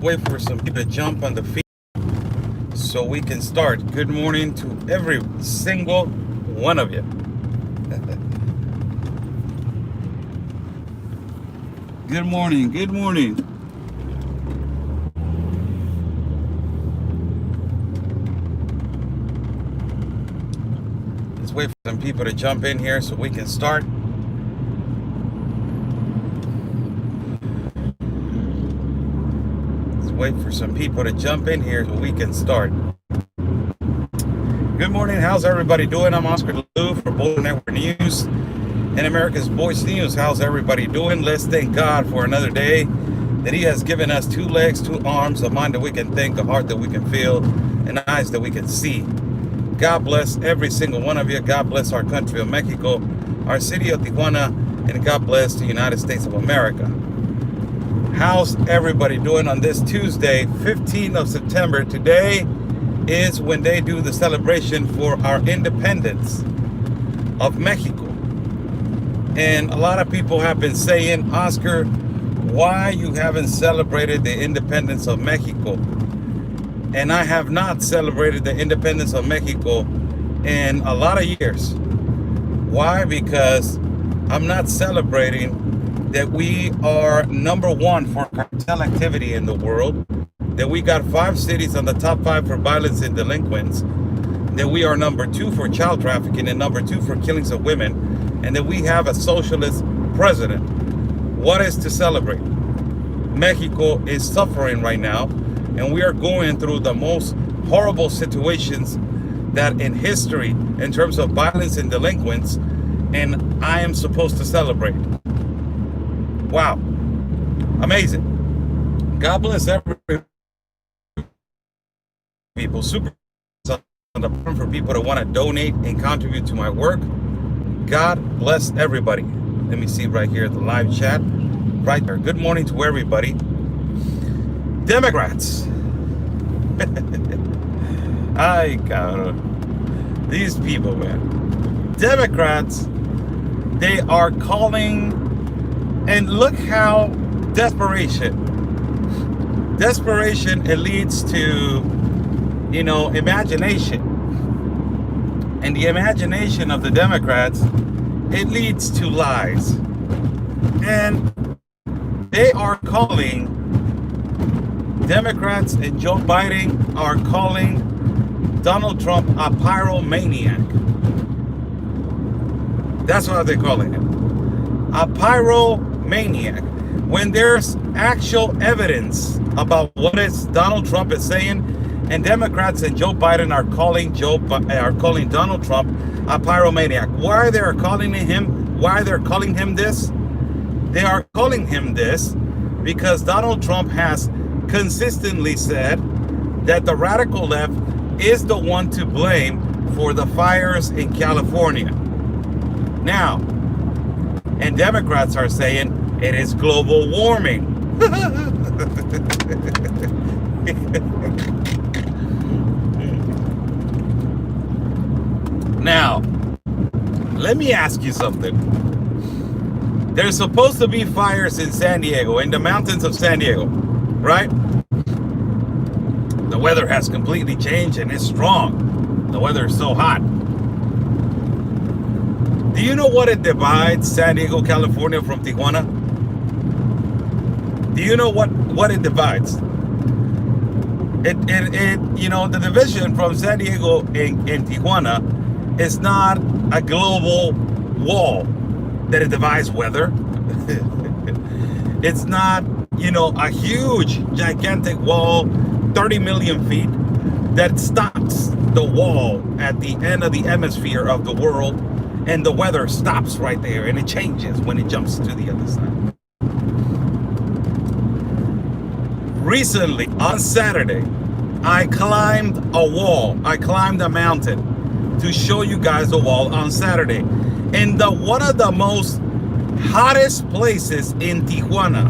wait for some people to jump on the feed so we can start. Good morning to every single one of you. Good morning. Good morning. Let's wait for some people to jump in here so we can start. Wait for some people to jump in here so we can start. Good morning. How's everybody doing? I'm Oscar Lou for Bold Network News and America's Voice News. How's everybody doing? Let's thank God for another day that He has given us 2 legs, 2 arms, a mind that we can think, a heart that we can feel, and eyes that we can see. God bless every single one of you. God bless our country of Mexico, our city of Tijuana, and God bless the United States of America. How's everybody doing on this Tuesday, 15th of September? Today is when they do the celebration for our independence of Mexico. And a lot of people have been saying, Oscar, why you haven't celebrated the independence of Mexico? And I have not celebrated the independence of Mexico in a lot of years. Why? Because I'm not celebrating that we are #1 for cartel activity in the world, that we got 5 cities on the top 5 for violence and delinquents, that we are #2 for child trafficking and #2 for killings of women, and that we have a socialist president. What is to celebrate? Mexico is suffering right now, and we are going through the most horrible situations that in history in terms of violence and delinquents, and I am supposed to celebrate. Wow. Amazing. God bless every people. Super on the bottom for people that want to donate and contribute to my work. God bless everybody. Let me see right here, the live chat. Right there. Good morning to everybody. Democrats. Ay, God. These people, man. Democrats, they are calling. And look how desperation, it leads to, imagination. And the imagination of the Democrats, it leads to lies. And they are calling, Democrats and Joe Biden are calling Donald Trump a pyromaniac. That's what they're calling him. A pyromaniac, when there's actual evidence about what is Donald Trump is saying, and Democrats and Joe Biden are calling Donald Trump a pyromaniac. Why they're calling him this? They are calling him this because Donald Trump has consistently said that the radical left is the one to blame for the fires in California. Now, and Democrats are saying it is global warming. Now, let me ask you something. There's supposed to be fires in San Diego, in the mountains of San Diego, right? The weather has completely changed and it's strong. The weather is so hot. Do you know what it divides San Diego, California from Tijuana? Do you know what it divides? The division from San Diego and Tijuana is not a global wall that it divides weather. It's not, a huge, gigantic wall, 30 million feet, that stops the wall at the end of the hemisphere of the world. And the weather stops right there, and it changes when it jumps to the other side. Recently, on Saturday, I climbed a wall. I climbed a mountain to show you guys the wall on Saturday. And one of the most hottest places in Tijuana,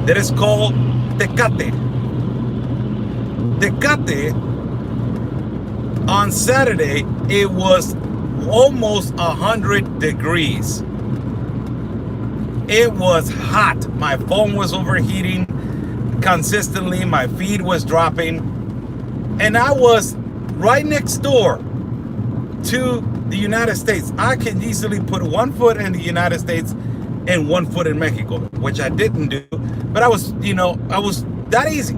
that is called Tecate. Tecate, on Saturday, it was almost 100 degrees. It was hot. My phone was overheating consistently. My feed was dropping. And I was right next door to the United States. I can easily put one foot in the United States and one foot in Mexico, which I didn't do. But I was that easy.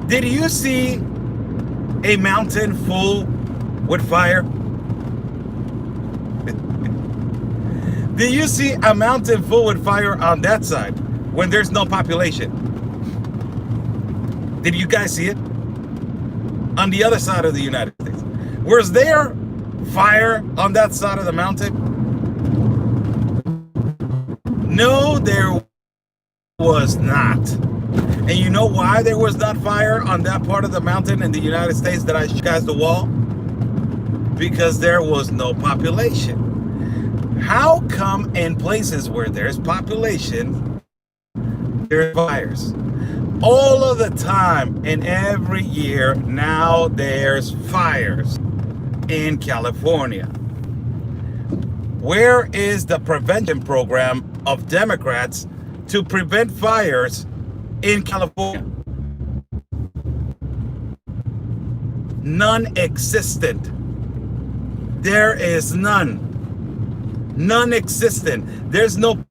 Did you see a mountain full with fire? Did you see a mountain full with fire on that side when there's no population? Did you guys see it? On the other side of the United States. Was there fire on that side of the mountain? No, there was not. And you know why there was not fire on that part of the mountain in the United States that I showed you guys the wall? Because there was no population. How come in places where there's population, there's fires? All of the time and every year now there's fires in California. Where is the prevention program of Democrats to prevent fires in California? Non-existent. There is none. Non-existent. There's no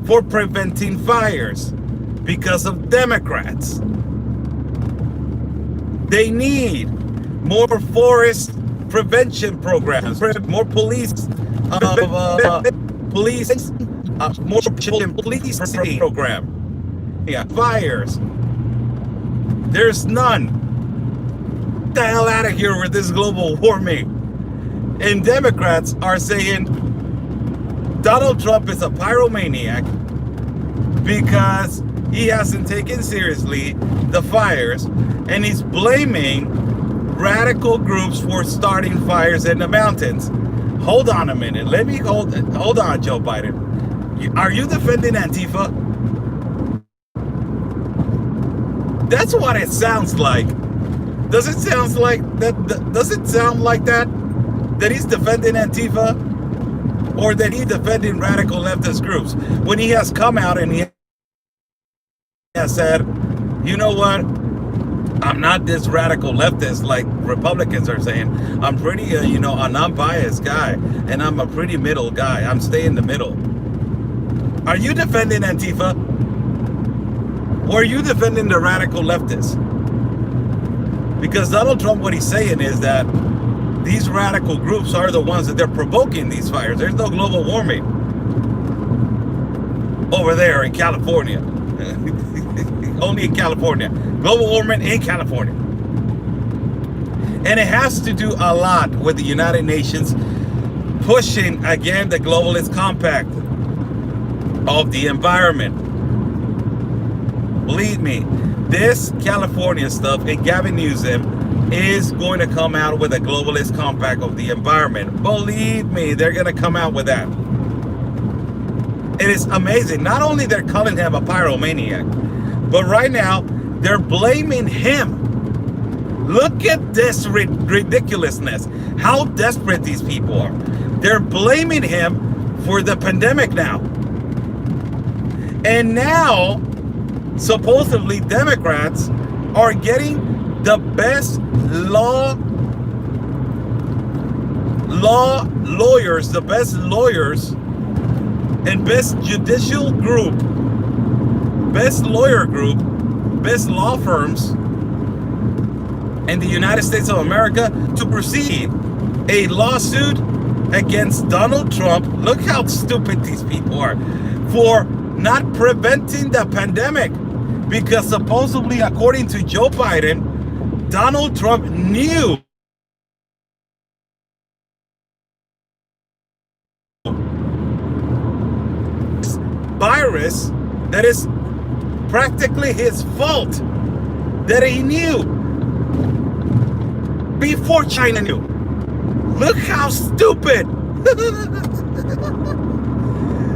for preventing fires because of Democrats. They need more forest prevention programs, more police program. Yeah, fires. There's none. Get the hell out of here with this global warming. And Democrats are saying Donald Trump is a pyromaniac because he hasn't taken seriously the fires, and he's blaming radical groups for starting fires in the mountains. Hold on a minute. Let me hold on, Joe Biden. Are you defending Antifa? That's what it sounds like. Does it sound like that? Does it sound like that? That he's defending Antifa? Or that he's defending radical leftist groups? When he has come out and he has said, you know what? I'm not this radical leftist like Republicans are saying. I'm pretty, a non-biased guy. And I'm a pretty middle guy. I'm staying in the middle. Are you defending Antifa? Or are you defending the radical leftists? Because Donald Trump, what he's saying is that these radical groups are the ones that they're provoking these fires. There's no global warming over there in California. Only in California. Global warming in California. And it has to do a lot with the United Nations pushing, again, the globalist compact of the environment. Believe me, this California stuff and Gavin Newsom is going to come out with a globalist compact of the environment. Believe me, they're going to come out with that. It is amazing. Not only they're calling him a pyromaniac, but right now they're blaming him. Look at this ridiculousness. How desperate these people are. They're blaming him for the pandemic now. And now, supposedly, Democrats are getting the best lawyers, the best lawyers and best judicial group, best lawyer group, best law firms in the United States of America to proceed a lawsuit against Donald Trump. Look how stupid these people are for not preventing the pandemic, because supposedly, according to Joe Biden, Donald Trump knew this virus that is practically his fault, that he knew before China knew. Look how stupid.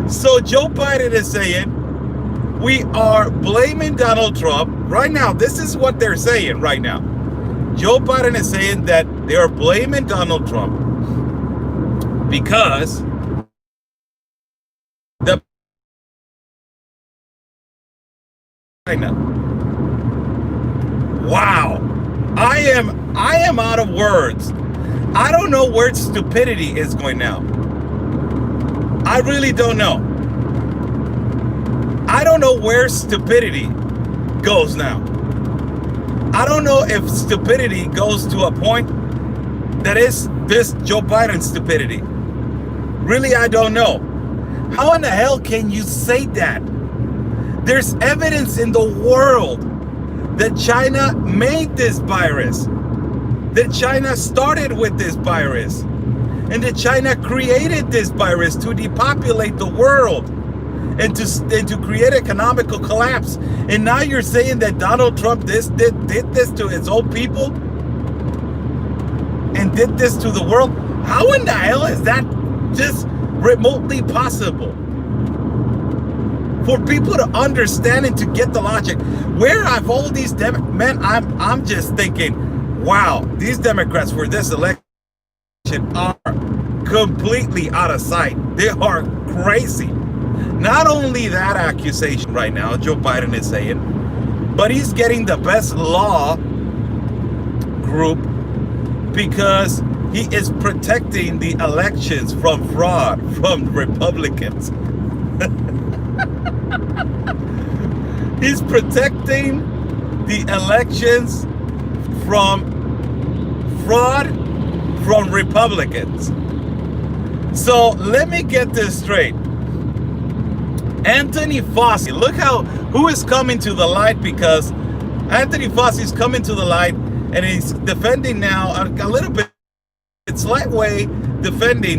So Joe Biden is saying, we are blaming Donald Trump. Right now, this is what they're saying right now. Joe Biden is saying that they are blaming Donald Trump because the China. Wow. I am out of words. I don't know where stupidity is going now. I really don't know. I don't know where stupidity goes now. I don't know if stupidity goes to a point that is this Joe Biden stupidity. Really, I don't know. How in the hell can you say that? There's evidence in the world that China made this virus, that China started with this virus, and that China created this virus to depopulate the world and to create economical collapse. And now you're saying that Donald Trump did this to his own people and did this to the world? How in the hell is that just remotely possible? For people to understand and to get the logic. Where have all these men? I'm just thinking, wow, these Democrats for this election are completely out of sight. They are crazy. Not only that accusation right now, Joe Biden is saying, but he's getting the best law group because he is protecting the elections from fraud, from Republicans. He's protecting the elections from fraud from Republicans. So let me get this straight. Anthony Fauci, look who is coming to the light, because Anthony Fauci is coming to the light and he's defending now a little bit, slight way defending,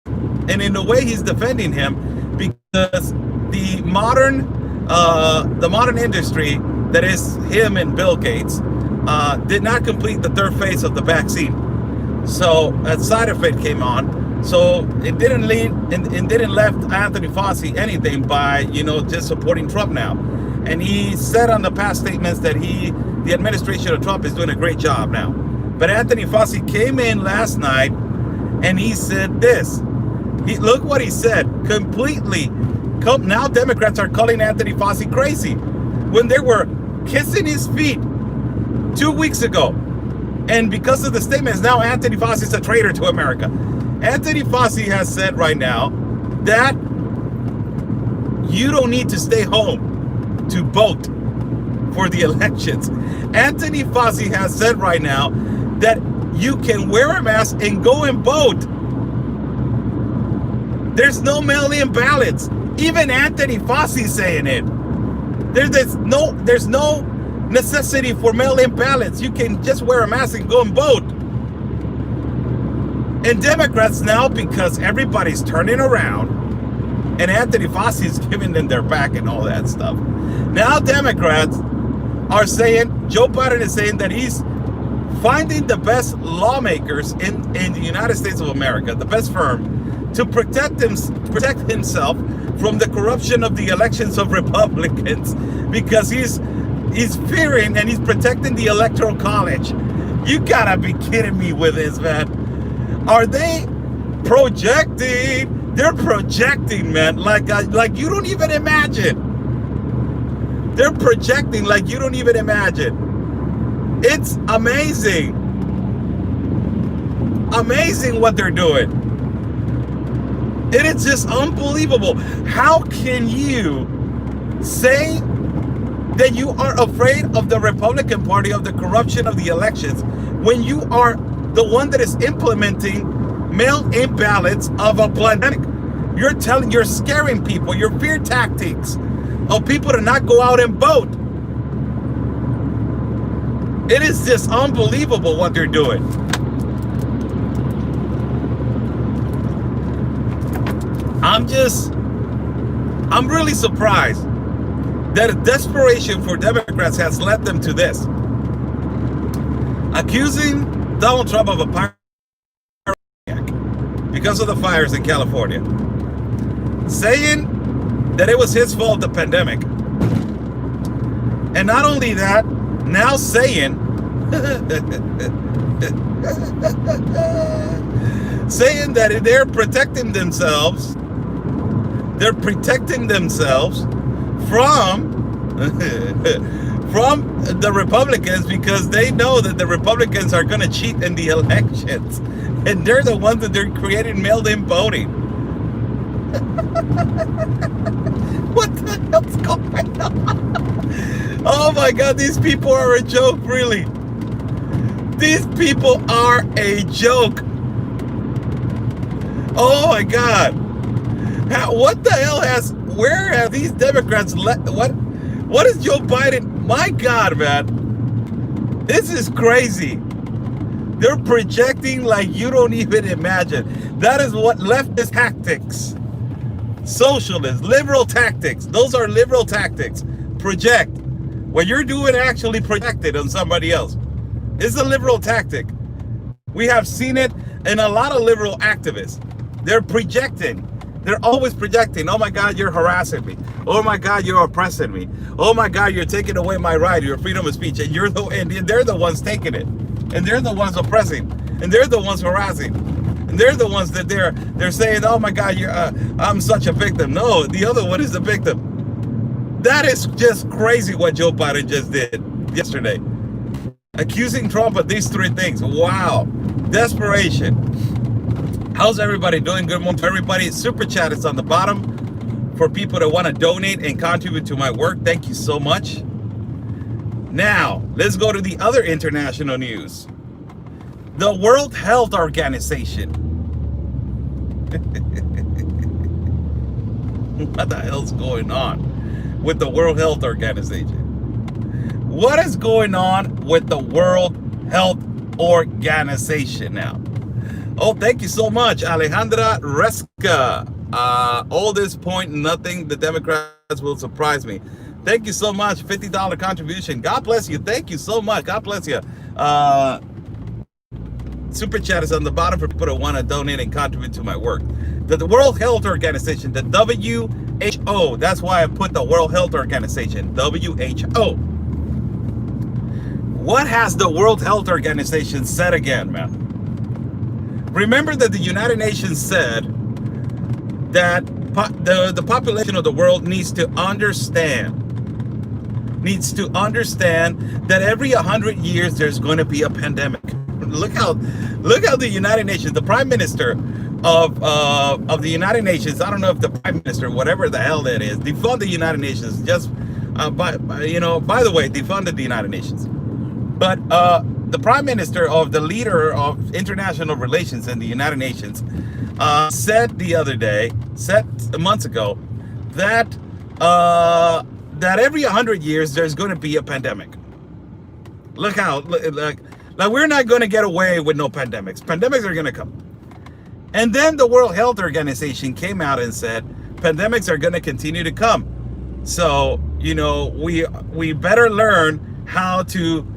and in the way he's defending him, because the modern industry, that is him and Bill Gates, did not complete the third phase of the vaccine. So a side effect came on. So it didn't left Anthony Fauci anything by, just supporting Trump now. And he said on the past statements that the administration of Trump is doing a great job now. But Anthony Fauci came in last night and he said this. Look what he said. Completely. Now Democrats are calling Anthony Fauci crazy when they were kissing his feet 2 weeks ago. And because of the statements, now Anthony Fauci is a traitor to America. Anthony Fauci has said right now that you don't need to stay home to vote for the elections. Anthony Fauci has said right now that you can wear a mask and go and vote. There's no mail-in ballots. Even Anthony Fauci saying it. There's no necessity for mail-in ballots. You can just wear a mask and go and vote. And Democrats now, because everybody's turning around and Anthony Fauci is giving them their back and all that stuff. Now Democrats are saying, Joe Biden is saying that he's finding the best lawmakers in the United States of America, the best firm, to protect himself from the corruption of the elections of Republicans, because he's fearing and he's protecting the Electoral College. You gotta be kidding me with this, man. Are they projecting? They're projecting, man, like you don't even imagine. They're projecting like you don't even imagine. It's amazing. Amazing what they're doing. It is just unbelievable. How can you say that you are afraid of the Republican Party, of the corruption of the elections, when you are the one that is implementing mail-in ballots of a pandemic? You're scaring people. Your fear tactics of people to not go out and vote. It is just unbelievable what they're doing. I'm really surprised that a desperation for Democrats has led them to this. Accusing Donald Trump of a pyromaniac because of the fires in California. Saying that it was his fault, the pandemic. And not only that, now saying Saying that they're protecting themselves. They're protecting themselves from from the Republicans because they know that the Republicans are going to cheat in the elections, and they're the ones that they're creating mailed-in voting. What the hell's going on? Oh my God, these people are a joke, really. These people are a joke. Oh my God. What the hell where have these Democrats what is Joe Biden? My God, man. This is crazy. They're projecting like you don't even imagine. That is what leftist tactics. Socialist, liberal tactics. Those are liberal tactics. Project. What you're doing actually projected on somebody else. It's a liberal tactic. We have seen it in a lot of liberal activists. They're projecting. They're always projecting. Oh my God, you're harassing me. Oh my God, you're oppressing me. Oh my God, you're taking away my right, your freedom of speech. And they're the ones taking it. And they're the ones oppressing. And they're the ones harassing. And they're the ones that they're saying, oh my God, I'm such a victim. No, the other one is the victim. That is just crazy what Joe Biden just did yesterday. Accusing Trump of these three things. Wow. Desperation. How's everybody doing? Good morning to everybody. Super chat is on the bottom for people that want to donate and contribute to my work. Thank you so much. Now, let's go to the other international news. The World Health Organization. What the hell's going on with the World Health Organization? What is going on with the World Health Organization now? Oh, thank you so much, Alejandra Resca. All this point, nothing the Democrats will surprise me. Thank you so much. $50 contribution. God bless you. Thank you so much. God bless you. Super chat is on the bottom for people that want to donate and contribute to my work. The World Health Organization, the WHO. That's why I put the World Health Organization, WHO. What has the World Health Organization said again, man? Remember that the United Nations said that the population of the world needs to understand that every 100 years there's going to be a pandemic. Look how the United Nations, the Prime Minister of the United Nations, I don't know if the Prime Minister, whatever the hell that is, defunded the United Nations. Just by the way, defunded the United Nations. But the Prime Minister of the leader of international relations in the United Nations said months ago, that every 100 years there's going to be a pandemic. Look how, like we're not going to get away with no pandemics. Pandemics are going to come. And then the World Health Organization came out and said pandemics are going to continue to come. So, we better learn how to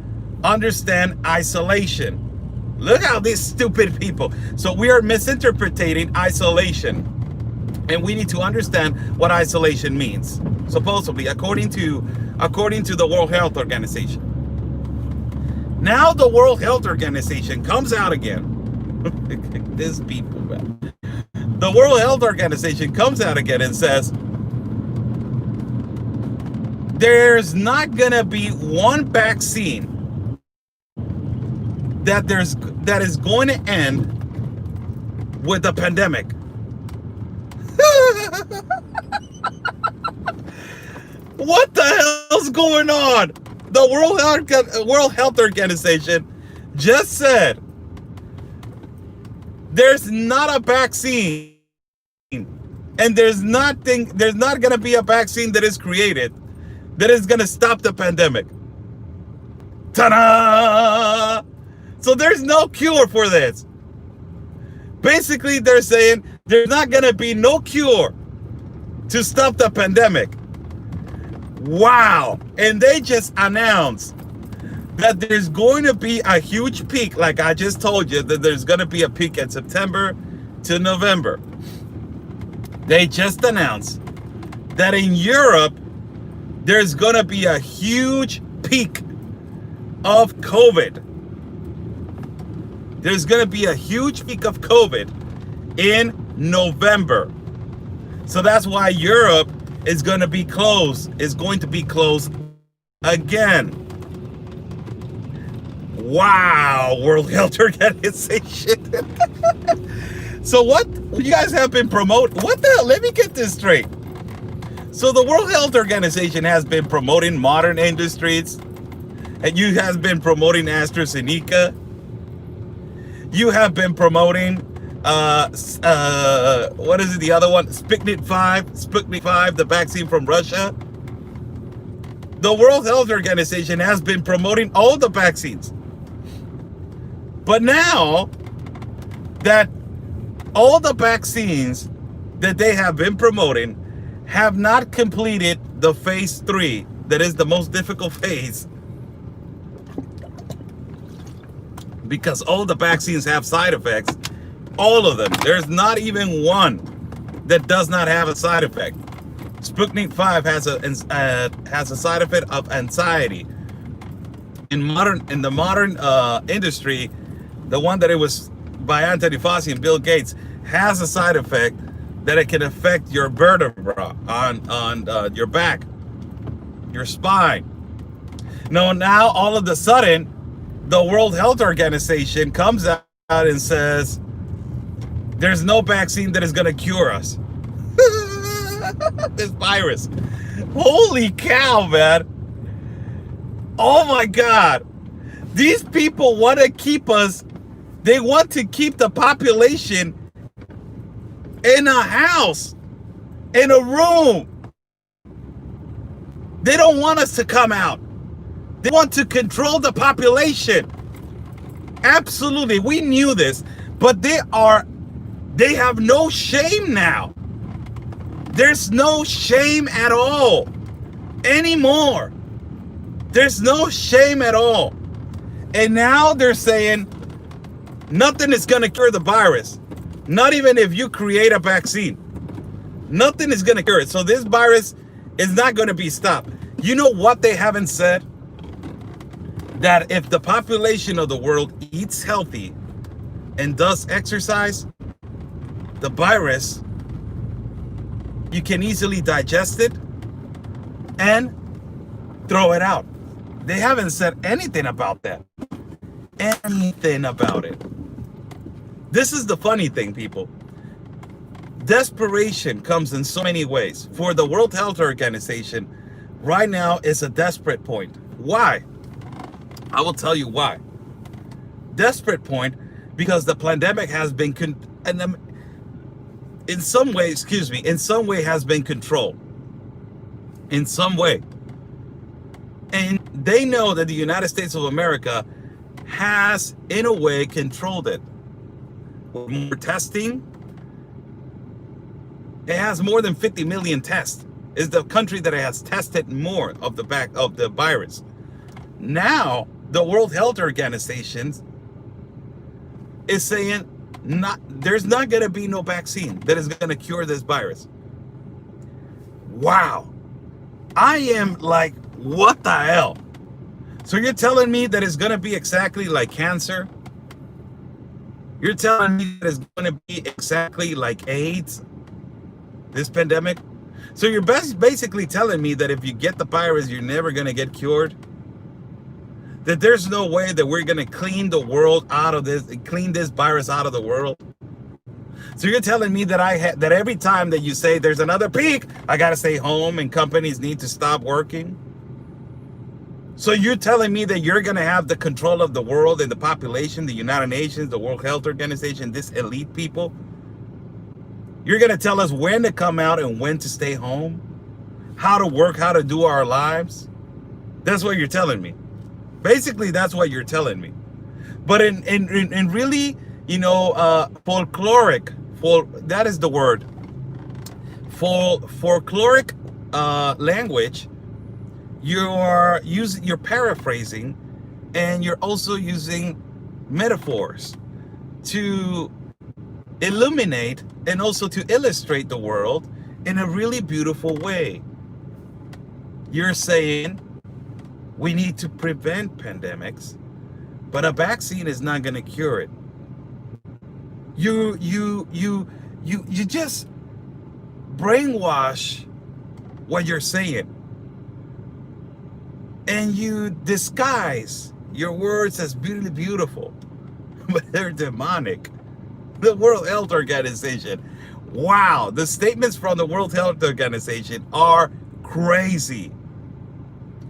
understand isolation. Look how these stupid people. So we are misinterpreting isolation, and we need to understand what isolation means. Supposedly, according to the World Health Organization. Now the World Health Organization comes out again. These people, man. The World Health Organization comes out again and says there's not gonna be one vaccine that is going to end with the pandemic. What the hell's going on? The World Health Organization just said there's not a vaccine, and there's not going to be a vaccine that is created that is going to stop the pandemic. Ta-da! So there's no cure for this. Basically, they're saying there's not going to be no cure to stop the pandemic. Wow. And they just announced that there's going to be a huge peak, like I just told you, that there's going to be a peak in September to November. They just announced that in Europe, there's going to be a huge peak of COVID. there's going to be a huge peak of COVID in November. So that's why Europe is going to be closed, again. Wow, World Health Organization. So what you guys have been promoting? What the hell? Let me get this straight. So the World Health Organization has been promoting modern industries, and you have been promoting AstraZeneca. You have been promoting what is it? The other one, Sputnik 5, the vaccine from Russia. The World Health Organization has been promoting all the vaccines. But now that all the vaccines that they have been promoting have not completed the phase 3, that is the most difficult phase, because all the vaccines have side effects, all of them. There's not even one that does not have a side effect. Sputnik 5 has a side effect of anxiety. In the modern industry, the one that it was by Anthony Fauci and Bill Gates has a side effect that it can affect your vertebra on your back, your spine. Now all of a sudden, the World Health Organization comes out and says, there's no vaccine that is going to cure us. This virus. Holy cow, man. Oh my God. These people want to keep us, they want to keep the population in a house, in a room. They don't want us to come out. They want to control the population. Absolutely. We knew this, but they have no shame now. There's no shame at all anymore. There's no shame at all. And now they're saying nothing is going to cure the virus. Not even if you create a vaccine. Nothing is going to cure it. So this virus is not going to be stopped. You know what they haven't said? That if the population of the world eats healthy and does exercise, the virus, you can easily digest it and throw it out. They haven't said anything about that. Anything about it. This is the funny thing, people. Desperation comes in so many ways. For the World Health Organization, right now is a desperate point. Why? I will tell you why. Desperate point because the pandemic has been in some way has been controlled. In some way. And they know that the United States of America has, in a way, controlled it. With more testing, it has more than 50 million tests. It's the country that has tested more of the virus. Now, the World Health Organization is saying there's not going to be no vaccine that is going to cure this virus. Wow. I am like, what the hell? So you're telling me that it's going to be exactly like cancer? You're telling me that it's going to be exactly like AIDS? This pandemic? So you're basically telling me that if you get the virus, you're never going to get cured? That there's no way that we're going to clean the world out of this, clean this virus out of the world? So you're telling me that that every time that you say there's another peak, I got to stay home and companies need to stop working? So you're telling me that you're going to have the control of the world and the population, the United Nations, the World Health Organization, this elite people? You're going to tell us when to come out and when to stay home? How to work, how to do our lives? That's what you're telling me. Basically, that's what you're telling me. But in really, folkloric, that is the word. Folkloric language, you're paraphrasing, and you're also using metaphors to illuminate and also to illustrate the world in a really beautiful way. You're saying we need to prevent pandemics, but a vaccine is not going to cure it. You just brainwash what you're saying, and you disguise your words as really beautiful, but they're demonic. The World Health Organization. Wow, the statements from the World Health Organization are crazy.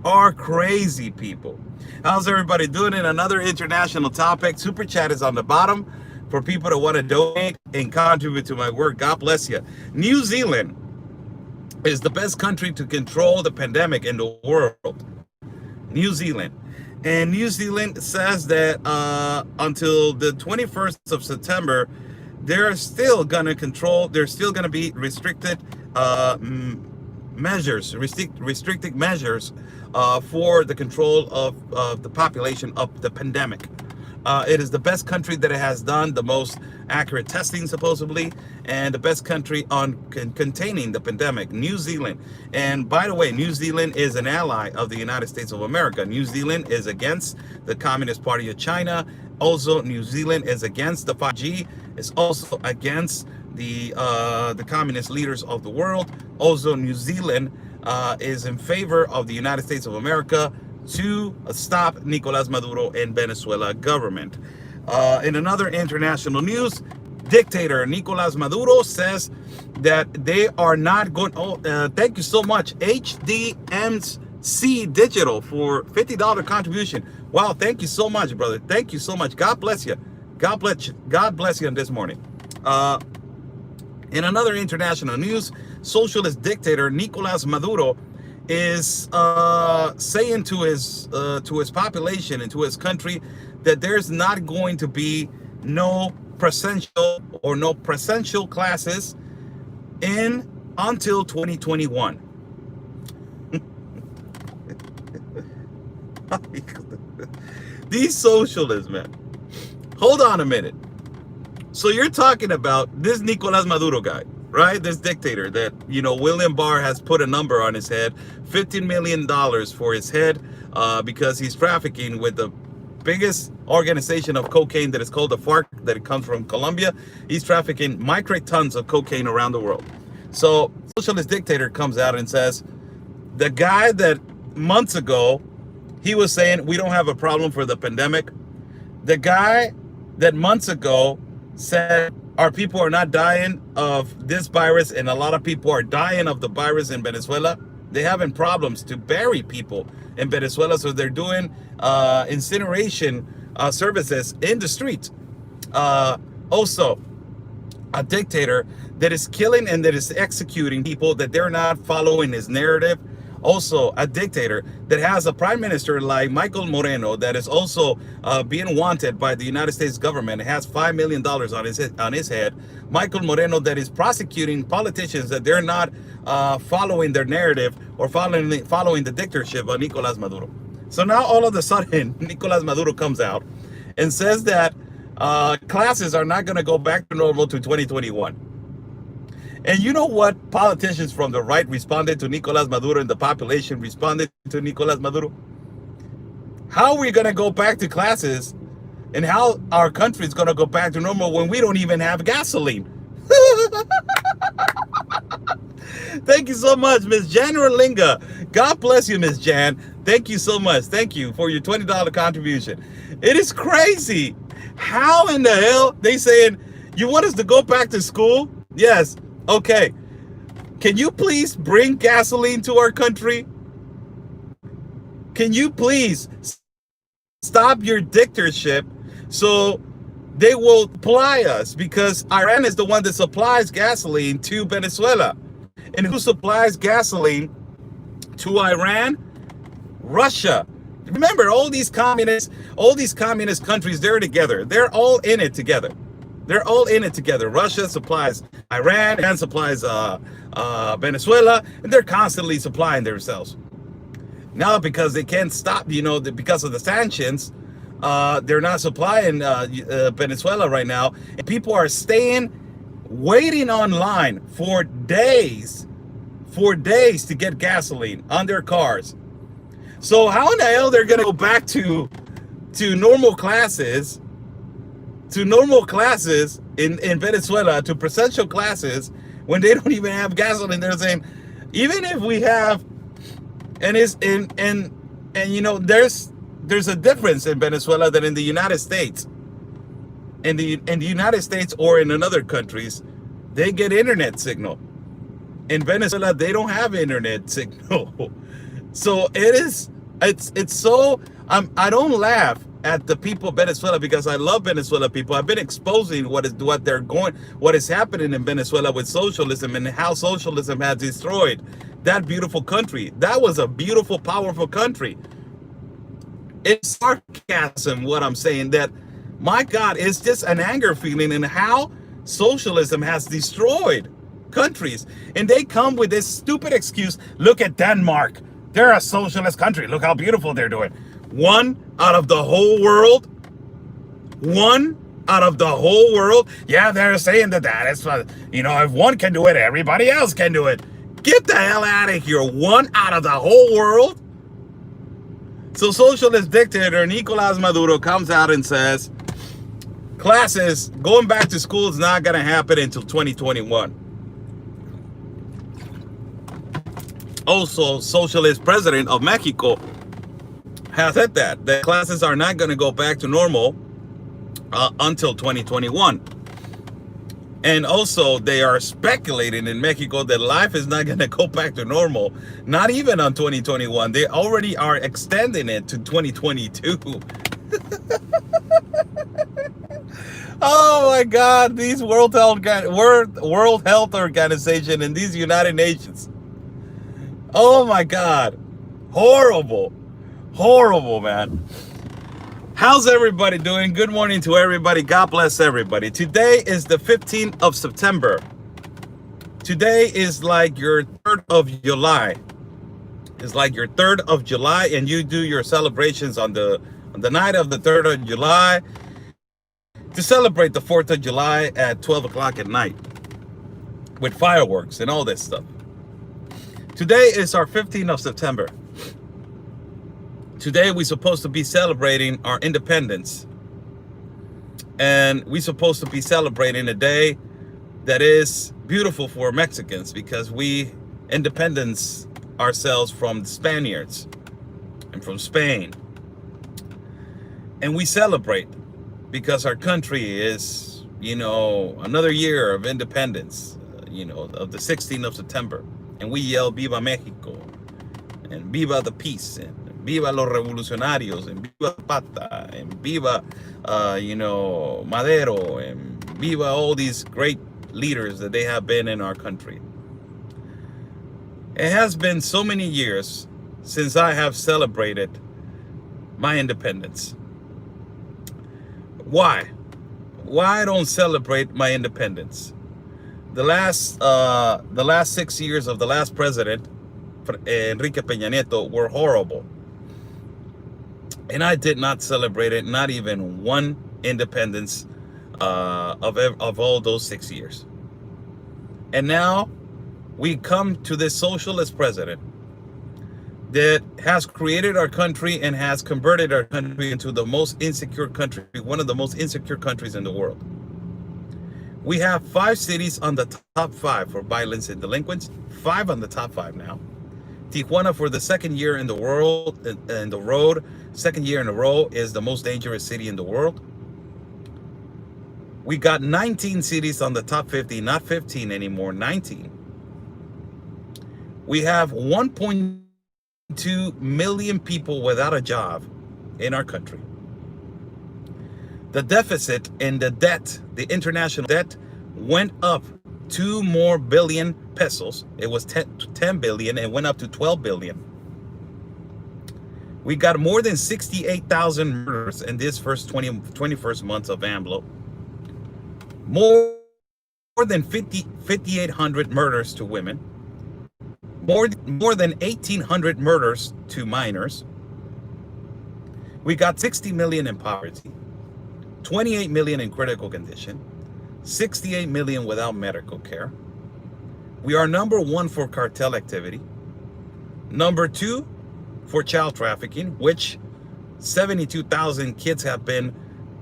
Are crazy, people. How's everybody doing? In another international topic, Super Chat is on the bottom for people that want to donate and contribute to my work. God bless you. New Zealand is the best country to control the pandemic in the world. New Zealand. And New Zealand says that until the 21st of September, they're still going to control, there's still going to be restricted measures, restricted measures for the control of the population of the pandemic. It is the best country that it has done the most accurate testing, supposedly, and the best country on containing the pandemic, New Zealand. And by the way, New Zealand is an ally of the United States of America. New Zealand is against the Communist Party of China. Also, New Zealand is against the 5G. It's also against the communist leaders of the world. Also, New Zealand is in favor of the United States of America to stop Nicolas Maduro and Venezuela government. In another international news, dictator Nicolas Maduro says that they are not going. Thank you so much, HDMC Digital, for $50 contribution. Wow, thank you so much, brother. Thank you so much. God bless you. God bless you. God bless you on this morning. In another international news, socialist dictator Nicolas Maduro is saying to his population and to his country that there's not going to be no presential classes until 2021. These socialists, man. Hold on a minute. So you're talking about this Nicolas Maduro guy, right? This dictator that, William Barr has put a number on his head, $15 million for his head, because he's trafficking with the biggest organization of cocaine that is called the FARC, that it comes from Colombia. He's trafficking micro tons of cocaine around the world. So socialist dictator comes out and says, the guy that months ago, he was saying we don't have a problem for the pandemic. The guy that months ago said our people are not dying of this virus and a lot of people are dying of the virus in Venezuela. They're having problems to bury people in Venezuela, so they're doing incineration services in the street. Also, a dictator that is killing and that is executing people that they're not following his narrative. Also, a dictator that has a prime minister like Michael Moreno that is also being wanted by the United States government. It has $5 million on his head. Michael Moreno that is prosecuting politicians that they're not following their narrative or following the dictatorship of Nicolas Maduro. So now all of a sudden, Nicolas Maduro comes out and says that classes are not going to go back to normal to 2021. And you know what politicians from the right responded to Nicolas Maduro and the population responded to Nicolas Maduro? How are we going to go back to classes and how our country is going to go back to normal when we don't even have gasoline? Thank you so much, Miss Jan Erlinga. God bless you, Miss Jan. Thank you so much. Thank you for your $20 contribution. It is crazy. How in the hell they saying, you want us to go back to school? Yes. Okay, can you please bring gasoline to our country? Can you please stop your dictatorship so they will supply us? Because Iran is the one that supplies gasoline to Venezuela. And who supplies gasoline to Iran? Russia. Remember, all these communist countries, they're together. They're all in it together. They're all in it together. Russia supplies Iran and supplies Venezuela, and they're constantly supplying themselves. Now, because they can't stop, because of the sanctions, they're not supplying Venezuela right now. And people are waiting online for days to get gasoline on their cars. So how in the hell they're going to go back to normal classes to normal classes in Venezuela, to presidential classes, when they don't even have gasoline. They're saying, even if we have, and it's and you know, there's a difference in Venezuela than in the United States. In the United States or in other countries, they get internet signal. In Venezuela, they don't have internet signal. So it's so, I don't laugh at the people of Venezuela, because I love Venezuela people. I've been exposing what is happening in Venezuela with socialism, and how socialism has destroyed that beautiful country. That was a beautiful, powerful country. It's sarcasm what I'm saying, that my God, it's just an anger feeling in how socialism has destroyed countries. And they come with this stupid excuse. Look at Denmark. They're a socialist country. Look how beautiful they're doing. One out of the whole world. One out of the whole world. Yeah, they're saying that is, you know, if one can do it, everybody else can do it. Get the hell out of here. One out of the whole world. So socialist dictator Nicolas Maduro comes out and says, classes, going back to school is not going to happen until 2021. Also, socialist president of Mexico has said that classes are not going to go back to normal until 2021. And also, they are speculating in Mexico that life is not going to go back to normal, not even on 2021. They already are extending it to 2022. Oh my God, these World Health Organization and these United Nations. Oh my God, horrible, horrible, man. How's everybody doing? Good morning to everybody. God bless everybody. Today is the 15th of September. Today is like your 3rd of July. It's like your 3rd of July, and you do your celebrations on the night of the 3rd of July to celebrate the 4th of July at 12 o'clock at night with fireworks and all this stuff. Today is our 15th of September. Today we're supposed to be celebrating our independence. And we're supposed to be celebrating a day that is beautiful for Mexicans, because we independence ourselves from the Spaniards and from Spain. And we celebrate because our country is, you know, another year of independence, you know, of the 16th of September. And we yell, Viva Mexico, and Viva the peace, and Viva los revolucionarios, and Viva Pata, and Viva, you know, Maduro, and Viva all these great leaders that they have been in our country. It has been so many years since I have celebrated my independence. Why? Why I don't celebrate my independence? The last 6 years of the last president, Enrique Peña Nieto, were horrible. And I did not celebrate it, not even one independence of all those 6 years. And now we come to this socialist president that has created our country and has converted our country into the most insecure country, one of the most insecure countries in the world. We have 5 cities on the top 5 for violence and delinquents, 5 on the top 5 now. Tijuana, for the second year in the world, second year in a row, is the most dangerous city in the world. We got 19 cities on the top 50, not 15 anymore, 19. We have 1.2 million people without a job in our country. The deficit and the debt, the international debt, went up 2 more billion pesos. It was 10 billion and went up to 12 billion. We got more than 68,000 murders in this first 21st months of AMLO. More than 5,800 murders to women. More than 1,800 murders to minors. We got 60 million in poverty. 28 million in critical condition, 68 million without medical care. We are number 1 for cartel activity, number 2 for child trafficking, which 72,000 kids have been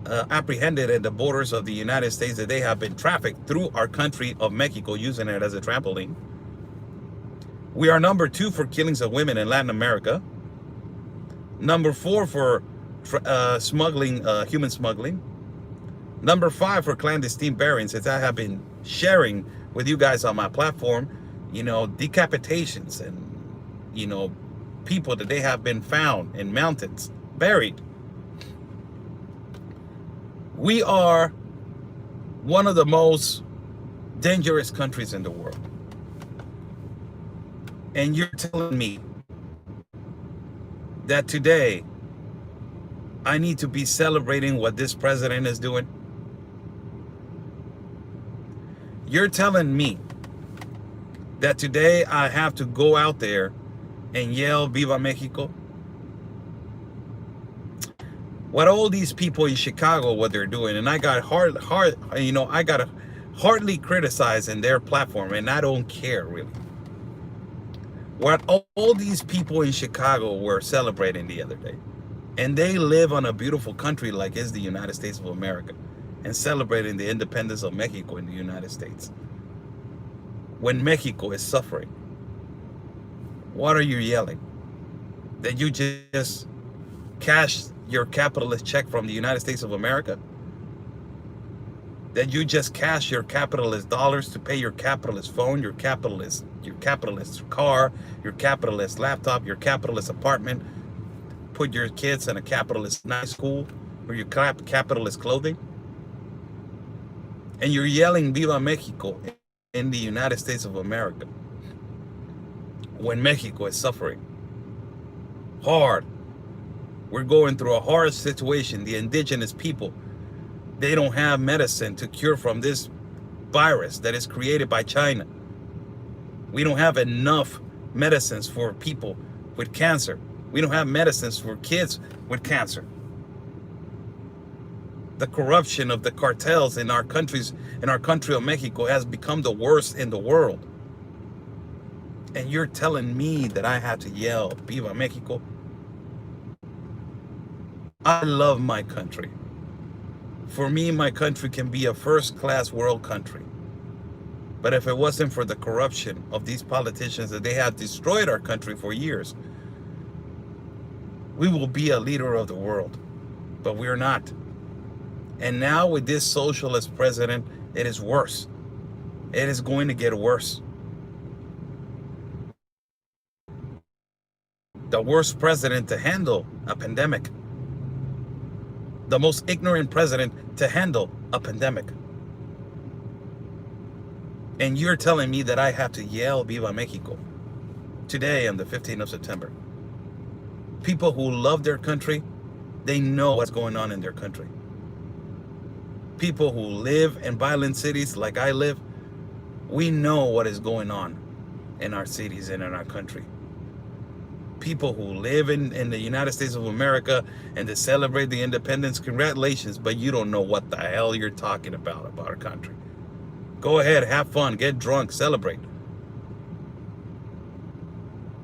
apprehended at the borders of the United States, that they have been trafficked through our country of Mexico, using it as a trampoline. We are number 2 for killings of women in Latin America. Number 4 for smuggling, human smuggling. Number 5 for clandestine buryings, as I have been sharing with you guys on my platform. Decapitations and, people that they have been found in mountains, buried. We are one of the most dangerous countries in the world. And you're telling me that today I need to be celebrating what this president is doing? You're telling me that today I have to go out there and yell Viva Mexico? What all these people in Chicago, what they're doing, and I got I got hardly criticizing their platform, and I don't care really. What all these people in Chicago were celebrating the other day, and they live on a beautiful country like is the United States of America, and celebrating the independence of Mexico in the United States. When Mexico is suffering, what are you yelling? That you just cashed your capitalist check from the United States of America? That you just cash your capitalist dollars to pay your capitalist phone, your capitalist car, your capitalist laptop, your capitalist apartment, put your kids in a capitalist night school, or your capitalist clothing? And you're yelling Viva Mexico in the United States of America when Mexico is suffering hard. We're going through a hard situation. The indigenous people, they don't have medicine to cure from this virus that is created by China. We don't have enough medicines for people with cancer. We don't have medicines for kids with cancer. The corruption of the cartels in our country of Mexico has become the worst in the world. And you're telling me that I have to yell Viva Mexico? I love my country. For me, my country can be a first-class world country. But if it wasn't for the corruption of these politicians, that they have destroyed our country for years, we will be a leader of the world. But we're not. And now with this socialist president, it is worse. It is going to get worse. The worst president to handle a pandemic. The most ignorant president to handle a pandemic. And you're telling me that I have to yell Viva Mexico today on the 15th of September. People who love their country, they know what's going on in their country. People who live in violent cities like I live, we know what is going on in our cities and in our country. People who live in the United States of America and to celebrate the independence, congratulations, but you don't know what the hell you're talking about our country. Go ahead, have fun, get drunk, celebrate.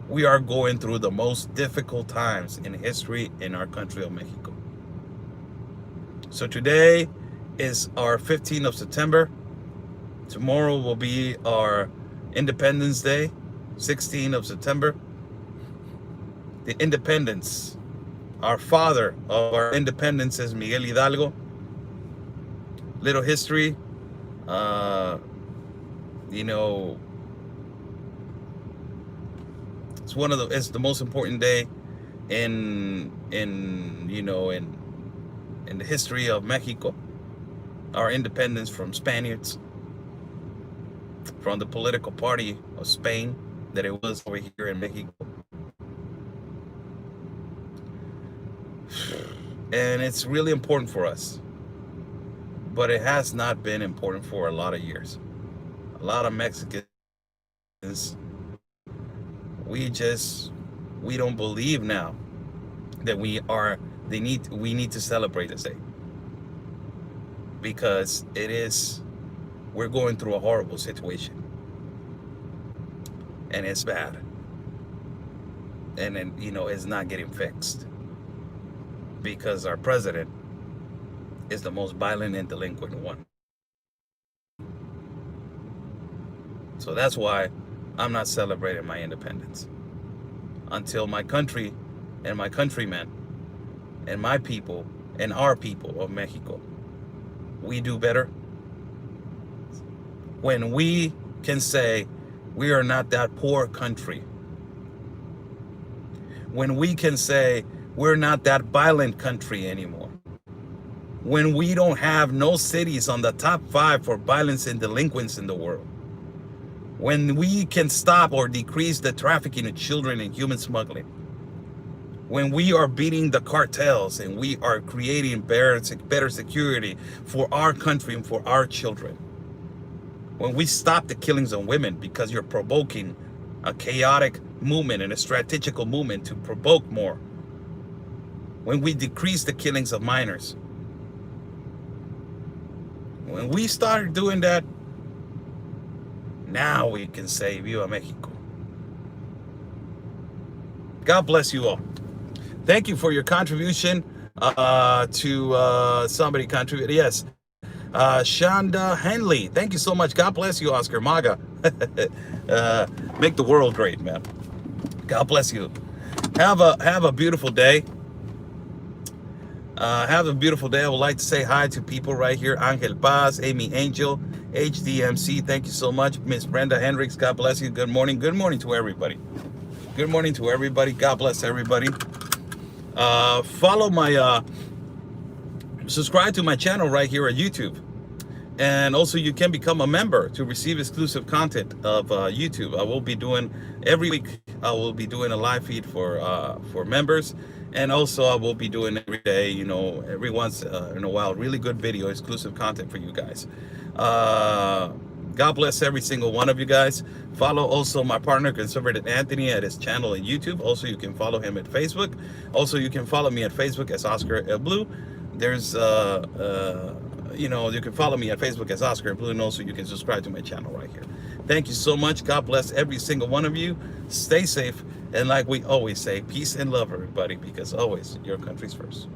We are going through the most difficult times in history in our country of Mexico. So today is our 15th of September. Tomorrow will be our Independence Day, 16th of September. The independence, our father of our independence is Miguel Hidalgo. Little history, it's the most important day in the history of Mexico. Our independence from Spaniards, from the political party of Spain that it was over here in Mexico. And it's really important for us, but it has not been important for a lot of years. A lot of Mexicans, we don't believe now that we need to celebrate this day, because we're going through a horrible situation, and it's bad, and then it's not getting fixed, because our president is the most violent and delinquent one. So that's why I'm not celebrating my independence until my country and my countrymen and my people and our people of Mexico, we do better. When we can say we are not that poor country. When we can say we're not that violent country anymore. When we don't have no cities on the top 5 for violence and delinquents in the world. When we can stop or decrease the trafficking of children and human smuggling. When we are beating the cartels and we are creating better security for our country and for our children. When we stop the killings of women because you're provoking a chaotic movement and a strategical movement to provoke more. When we decrease the killings of minors. When we start doing that, now we can say Viva Mexico. God bless you all. Thank you for your contribution to somebody contributed. Yes. Shonda Henley. Thank you so much. God bless you, Oscar Maga. Make the world great, man. God bless you. Have a beautiful day. Have a beautiful day. I would like to say hi to people right here. Angel Paz, Amy Angel, HDMC. Thank you so much. Miss Brenda Hendricks. God bless you. Good morning. Good morning to everybody. Good morning to everybody. God bless everybody. Follow my, subscribe to my channel right here at YouTube. And also you can become a member to receive exclusive content of YouTube. I will be doing, every week, I will be doing a live feed for members. And also I will be doing every day, you know, every once in a while, really good video, exclusive content for you guys. God bless every single one of you guys. Follow also my partner, Conservative Anthony, at his channel on YouTube. Also, you can follow him at Facebook. Also, you can follow me at Facebook as Oscar El Blue. There's, you know, you can follow me at Facebook as Oscar El Blue, and also you can subscribe to my channel right here. Thank you so much. God bless every single one of you. Stay safe. And like we always say, peace and love, everybody, because always your country's first.